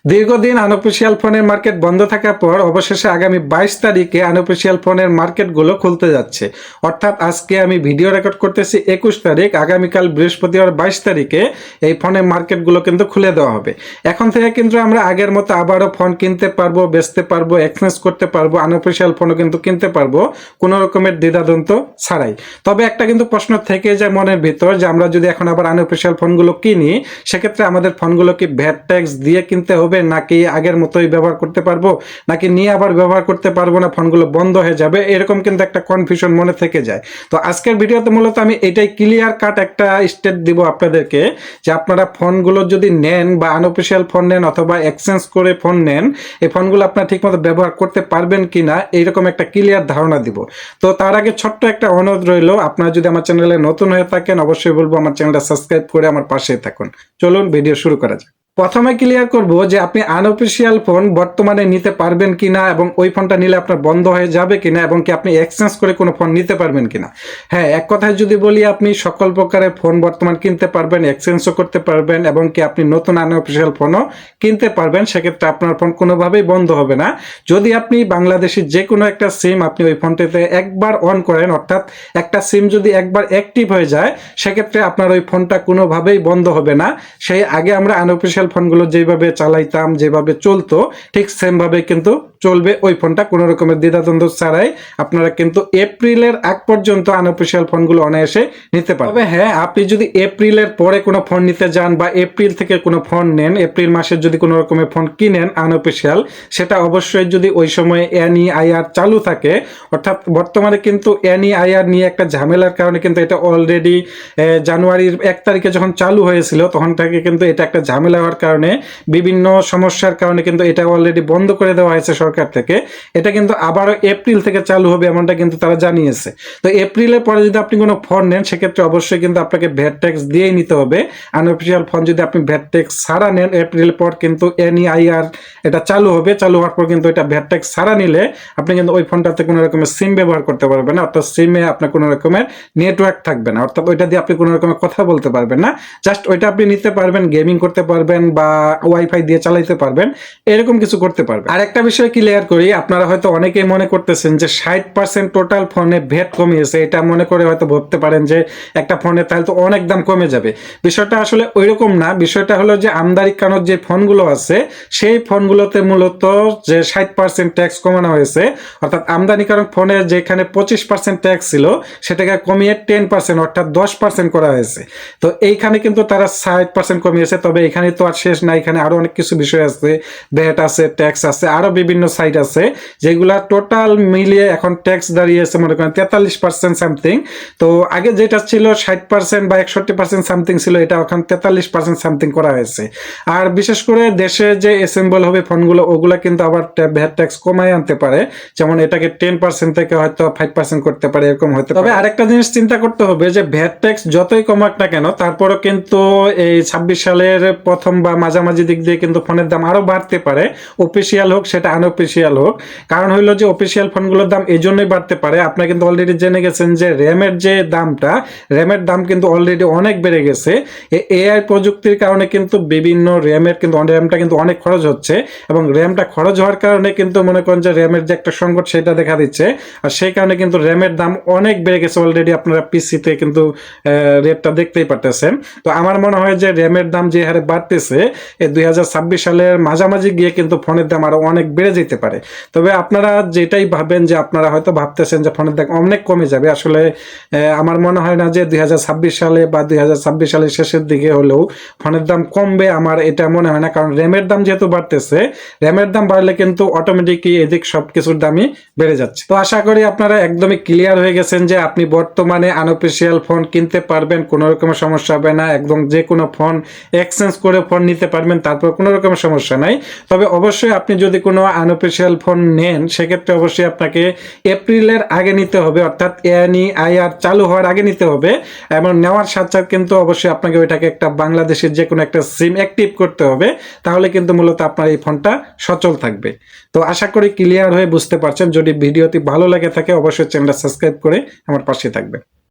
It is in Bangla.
দীর্ঘদিন আনঅফিসিয়াল ফোনের মার্কেট বন্ধ থাকার পর অবশেষে আগামী 22 তারিখে আনঅফিসিয়াল ফোনের মার্কেটগুলো খুলতে যাচ্ছে। অর্থাৎ আজকে আমি ভিডিও রেকর্ড করতেছি 21 তারিখ, আগামীকাল বৃহস্পতিবার 22 তারিখে এই ফোনের মার্কেটগুলো কিন্তু খুলে দেওয়া হবে। এখন থেকে কিন্তু আমরা আগের মতো আবারও ফোন কিনতে পারবো, বেচতে পারবো, এক্সচেঞ্জ করতে পারবো, আনঅফিসিয়াল ফোনও কিন্তু কিনতে পারবো কোনো রকমের দ্বিধাদ্বন্দ্ব ছাড়াই। তবে একটা কিন্তু প্রশ্ন থেকে যায় মনের ভিতর যে আমরা যদি এখন আবার আনঅফিসিয়াল ফোনগুলো কিনি, সেক্ষেত্রে আমাদের ফোনগুলো কি ভ্যাট ট্যাক্স দিয়ে কিনতে হবে, নাকি আগের মতোই ব্যবহার করতে পারবো, নাকি নিয়ে আবার ব্যবহার করতে পারবো না, ফোনগুলো বন্ধ হয়ে যাবে, এরকম কিন্তু একটা কনফিউশন মনে থেকে যায়। তো আজকের ভিডিওতে মূলত আমি এটাই ক্লিয়ার কাট একটা স্টেট দিব আপনাদেরকে যে আপনারা ফোনগুলো যদি নেন বা আনঅফিসিয়াল ফোন নেন অথবা এক্সচেঞ্জ করে ফোন নেন, এই ফোনগুলো আপনারা ঠিকমতো ব্যবহার করতে পারবেন কিনা এইরকম একটা ক্লিয়ার ধারণা দিব। তো তার আগে ছোট্ট একটা অনুরোধ রইল, আপনারা যদি আমার চ্যানেলে নতুন হয়ে থাকেন অবশ্যই বলবো আমার চ্যানেলটা সাবস্ক্রাইব করে আমার পাশেই থাকুন। চলুন ভিডিও শুরু করা যাক। প্রথমে ক্লিয়ার করব যে আপনি আনঅফিসিয়াল ফোন বর্তমানে নিতে পারবেন কিনা এবং ওই ফোনটা নিলে আপনার বন্ধ হয়ে যাবে কিনা এবং কি আপনি এক্সচেঞ্জ করে কোনো ফোন নিতে পারবেন কিনা। হ্যাঁ, এক কথায় যদি বলি আপনি সকল প্রকারের ফোন বর্তমান কিনতে পারবেন, এক্সচেঞ্জও করতে পারবেন এবং কি আপনি নতুন আনঅফিসিয়াল ফোনও কিনতে পারবেন। সেক্ষেত্রে আপনার ফোন কোনোভাবেই বন্ধ হবে না। যদি আপনি বাংলাদেশের যে কোনো একটা সিম আপনি ওই ফোনটিতে একবার অন করেন, অর্থাৎ একটা সিম যদি একবার অ্যাক্টিভ হয়ে যায়, সেক্ষেত্রে আপনার ওই ফোনটা কোনোভাবেই বন্ধ হবে না। সেই আগে আমরা আনঅফিসিয়াল ফোনগুলো যেভাবে চালাইতাম, যেভাবে চলতো, ঠিক সেম ভাবে কিন্তু চলবে ওই ফোনটা, কোনো রকমের দ্বিধাদ্বন্দ্ব ছাড়াই আপনারা কিন্তু এপ্রিলের আগ পর্যন্ত আনঅফিসিয়াল ফোনগুলো অনায়াসে নিতে পারবেন। তবে হ্যাঁ, আপনি যদি এপ্রিলের পরে কোনো ফোন নিতে যান বা এপ্রিল থেকে কোনো ফোন নেন, এপ্রিল মাসে যদি কোনো রকমের ফোন কিনেন আনঅফিসিয়াল, সেটা অবশ্যই যদি ওই সময়ে এনইআইআর চালু থাকে। অর্থাৎ বর্তমানে কিন্তু এনইআইআর নিয়ে একটা ঝামেলার কারণে কিন্তু এটা অলরেডি জানুয়ারির 1 তারিখে যখন চালু হয়েছিল তখন থেকে কিন্তু এটা একটা ঝামেলা হওয়ার কারণে, বিভিন্ন সমস্যার কারণে কিন্তু এটা অলরেডি বন্ধ করে দেওয়া হয়েছে সরকার থেকে। এটা কিন্তু আবারও এপ্রিল থেকে চালু হবে এমনটা কিন্তু তারা জানিয়েছে। তো এপ্রিলের পরে যদি আপনি কোনো ফোন নেন, সেক্ষেত্রে অবশ্যই কিন্তু আপনাকে ভ্যাট ট্যাক্স দিয়েই নিতে হবে। আনঅফিসিয়াল ফোন যদি আপনি ভ্যাট ট্যাক্স ছাড়া নেন, এপ্রিলের পর কিন্তু এনইআইআর এটা চালু হবে। চালু হওয়ার পর কিন্তু এটা ভ্যাট ট্যাক্স ছাড়া নিলে আপনি কিন্তু ওই ফোনটাতে কোনো রকমের সিম ব্যবহার করতে পারবেন না, অর্থাৎ সিমে আপনার কোনো রকমের নেটওয়ার্ক থাকবে না, অর্থাৎ ওইটা দিয়ে আপনি কোনো রকমের কথা বলতে পারবেন না। জাস্ট ওইটা আপনি নিতে পারবেন, গেমিং করতে পারবেন বা ওয়াইফাই দিয়ে চালাইতে পারবেন, এরকম কিছু করতে পারবেন। আর একটা বিষয় ক্লিয়ার করি, আপনারা হয়তো অনেকেই মনে করতেছেন যে 60% টোটাল ফোনে ভ্যাট কমিয়েছে, এটা মনে করে হয়তো ভাবতে পারেন যে একটা ফোনে তাহলে তো অনেক দাম কমে যাবে। বিষয়টা আসলে ওইরকম না। বিষয়টা হলো যে আমদানিকারক যে ফোনগুলো আছে সেই ফোনগুলোতে মূলত যে 60% ট্যাক্স কমানো হয়েছে, অর্থাৎ আমদানিকারক ফোনে যেখানে 25% ট্যাক্স ছিল সেটাকে কমিয়ে 10% অর্থাৎ 10% করা হয়েছে। তো এইখানে কিন্তু তারা 60% কমিয়েছে। তবে এখানে তো আর শেষ না, এখানে আরো অনেক কিছু বিষয় আছে, ভ্যাট আছে, ট্যাক্স আছে, আরো বিভিন্ন সাইট আছে যেগুলা টোটাল মিলিয়ে এখন ট্যাক্স দাঁড়িয়েছে মনে করেন 43% সামথিং। তো আগে যেটা ছিল 60% বা 61% সামথিং ছিল, এটা এখন 43% সামথিং করা হয়েছে। আর বিশেষ করে দেশে যে অ্যাসেম্বল হবে ফোনগুলো, ওগুলা কিন্তু আবার ভ্যাট ট্যাক্স কমায় আনতে পারে, যেমন এটাকে 10% থেকে হয়তো 5% করতে পারে, এরকম হতে পারে। তবে আরেকটা জিনিস চিন্তা করতে হবে যে ভ্যাট ট্যাক্স যতই কমাক না কেন, তারপরও কিন্তু এই 26 সালের প্রথম বা মাঝামাঝি দিক দিয়ে কিন্তু ফোনের দাম আরো বাড়তে পারে, অফিসিয়াল হোক সেটা আনঅফিসিয়াল হোক। কারণ হইলো যে অফিসিয়াল ফোনগুলোর দাম এই জন্যই বাড়তে পারে, আপনারা কিন্তু অলরেডি জেনে গেছেন যে র্যামের যে দামটা, র্যামের দাম কিন্তু অলরেডি অনেক বেড়ে গেছে। এআই প্রযুক্তির কারণে কিন্তু বিভিন্ন র্যামের কিন্তু র্যামটা কিন্তু অনেক খরচ হচ্ছে, এবং র্যামটা খরচ হওয়ার কারণে কিন্তু মনে করেন যে র্যামের যে একটা সংকট সেটা দেখা দিচ্ছে। আর সেই কারণে কিন্তু র্যামের দাম অনেক বেড়ে গেছে অলরেডি, আপনারা পিসিতে কিন্তু রেটটা দেখতেই পারতেছেন। তো আমার মনে হয় যে র্যামের দাম যে হারে বাড়তেছে, এই 2026 সালের মাঝামাঝি গিয়ে কিন্তু ফোনের দাম আরো অনেক বেড়ে যেতে পারে। তবে আপনারা যেটাই ভাবেন যে আপনারা হয়তো ভাবতেছেন যে ফোনের দাম অনেক কমে যাবে, আসলে আমার মনে হয় না যে 2026 সালে বা 2026 সালের শেষের দিকে হলেও ফোনের দাম কমবে, আমার এটা মনে হয় না। কারণ র্যামের দাম যেহেতু বাড়তেছে, র্যামের দাম বাড়লে কিন্তু অটোমেটিকলি এদিক সবকিছুর দামই বেড়ে যাচ্ছে। তো আশা করি আপনারা একদমই ক্লিয়ার হয়ে গেছেন যে আপনি বর্তমানে আনঅফিসিয়াল ফোন কিনতে পারবেন, কোনো রকমের সমস্যা হবে না। একদম যে কোনো ফোন এক্সচেঞ্জ করে ফোন নিতে পারবেন, তারপর কোনো রকমের সমস্যা নাই। তবে অবশ্যই আপনি যদি কোনো আনঅফিসিয়াল ফোন নেন, সেক্ষেত্রে অবশ্যই আপনাকে এপ্রিলের আগে নিতে হবে, অর্থাৎ এনইআইআর চালু হওয়ার আগে নিতে হবে। এবং নেওয়ার সাথে সাথে কিন্তু অবশ্যই আপনাকে ওইটাকে একটা বাংলাদেশের যে কোনো একটা সিম অ্যাক্টিভ করতে হবে, তাহলে কিন্তু মূলত আপনার এই ফোনটা সচল থাকবে। তো আশা করি ক্লিয়ার হয়ে বুঝতে পারছেন। যদি ভিডিওটি ভালো লাগে থাকে অবশ্যই চ্যানেলটা সাবস্ক্রাইব করে আমার পাশে থাকবেন।